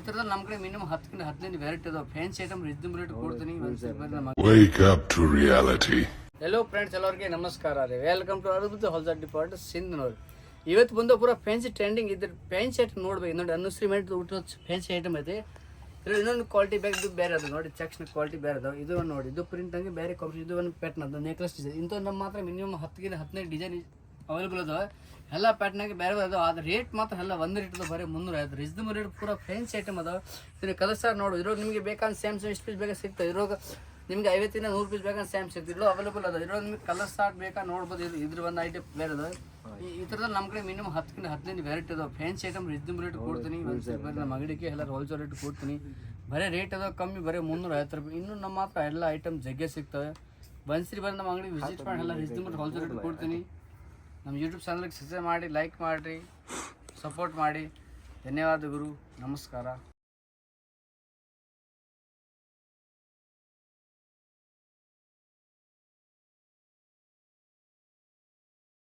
ಥರದಲ್ಲಿ ನಮ್ಮ ಕಡೆ ಮಿನಿಮಮ್ 10-15 ವೆರೈಟಿ ಅದಾವೆ. ಫ್ಯಾನ್ಸಿ ಐಟಮ್ ರೀಸನಬಲ್ ರೇಟ್ ಕೊಡ್ತೀನಿ. ಹೆಲೋ ಫ್ರೆಂಡ್ಸ್, ಎಲ್ಲರಿಗೆ ನಮಸ್ಕಾರ ರೀ. ವೆಲ್ಕಮ್ ಟು ಅದ್ಭುತ ಹೊಲ್ಸಾ ಡಿಪಾರ್ಟ್ ಸಿಂಧನೂರು. ಇವತ್ತು ಬಂದು ಪೂರ ಫ್ಯಾನ್ಸಿ ಟ್ರೆಂಡಿಂಗ್ ಇದ್ರ ಫ್ಯಾನ್ಸಿ ಐಟಮ್ ನೋಡ್ಬೇಕು. ನೋಡಿ ಅನ್ನುಶ್ರೀ ಮೆಂಟ್ ಊಟ ಫ್ಯಾನ್ಸಿ ಐಟಮ್ ಐತಿ. ಇನ್ನೊಂದು ಕ್ವಾಲಿಟಿ ಬ್ಯಾಗ್ ಇದು ಬೇರೆ ಅದು ನೋಡಿ, ಚೆಕ್ಸ್ನ ಕ್ವಾಲಿಟಿ ಬೇರೆ ಅದಾವೆ. ಇದು ನೋಡಿ, ಇದು ಪ್ರಿಂಟ್ ಹಂಗೆ ಬೇರೆ ಕಾಂಬಿನೇಷನ್. ಇದು ಒಂದು ಪ್ಯಾಟ್ನ ಅದು ನೆಕ್ಲೆಸ್ ಡಿಸೈನ್. ಇಂಥದ್ದು ನಮ್ಮ ಮಾತ್ರ ಮಿನಿಮಮ್ 10-15 ಡಿಸೈನ್ ಅವೈಲೇಬಲ್ ಅದಾವೆ. ಎಲ್ಲ ಪ್ಯಾಟ್ನಾಗೆ ಬೇರೆ ಅದಾವೆ. ಆದ್ರೆ ರೇಟ್ ಮಾತ್ರ ಎಲ್ಲ ಒಂದು ರೇಟ್ ಅದಾವೆ, ಬರೀ 350. ರೀಸನಬಲ್ ರೇಟ್ ಪೂರ ಫ್ಯಾನ್ಸಿ ಐಟಮ್ ಅದಾವೆ. ಇದನ್ನ ಕಲರ್ ಸ್ಟಾರ್ ನೋಡಿ. ಇದ್ರಾಗ ನಿಮಗೆ ಬೇಕಾದ್ರೆ ಸ್ಯಾಮ್ಸಂಗ್ ಎಷ್ಟು ಪೀಸ್ ಬೇಕಾ ಸಿಗ್ತದೆ. ಇದ್ರಾಗ ನಿಮ್ಗೆ 50-100 ಪೀಸ್ ಬೇಕಾದ್ರೆ ಸ್ಯಾಮ್ ಸಿಗ್ತದೆ. ಇಲ್ಲೂ ಅವೈಲೇಬಲ್ ಅದ. ಇದ್ರಾಗ ನಿಮ್ಗೆ ಕಲರ್ ಸ್ಟಾರ್ಟ್ ಬೇಕಾ ನೋಡ್ಬೋದು. ಇದ್ರ ಒಂದು ಐಟಮ್ ಬೇರೆ ಅದಾವೆ. ಈ ಥರದಲ್ಲಿ ನಮ್ಮ ಕಡೆ ಮಿನಿಮಮ್ 10-15 ವೆರೈಟಿ ಅದಾವೆ. ಫ್ಯಾನ್ಸಿ ಐಟಮ್ ರೀಸನಬಲ್ ರೇಟ್ ಕೊಡ್ತೀನಿ. ಬರೀ ನಮ್ಮ ಅಂಗಡಿಗೆ ಎಲ್ಲ ಹೋಲ್ಸೇಲ್ ರೇಟ್ ಕೊಡ್ತೀನಿ. ಬರೀ ರೇಟ್ ಅದಾವೆ ಕಮ್ಮಿ, ಬರೀ 350 ರೂಪಾಯಿ. ಇನ್ನೂ ನಮ್ಮ ಹತ್ರ ಎಲ್ಲ ಐಟಮ್ ಜಗ್ಗೆ ಸಿಗ್ತವೆ. ಬನ್ಸಿರಿ ಬಂದು ನಮ್ಮ ಅಂಗಡಿಗೆ ವಿಸಿಟ್ ಮಾಡಿ ಎಲ್ಲ ರೀಸನಬಲ್ ಹೋಲ್ಸೇಲ್ ರೇಟ್ ಕೊಡ್ತೀನಿ. ನಮ್ಮ ಯೂಟ್ಯೂಬ್ ಚಾನಲ್ಗೆ ಸಬ್ಸ್ಕ್ರೈಬ್ ಮಾಡಿ, ಲೈಕ್ ಮಾಡಿರಿ, ಸಪೋರ್ಟ್ ಮಾಡಿ. ಧನ್ಯವಾದಗಳು, ನಮಸ್ಕಾರ.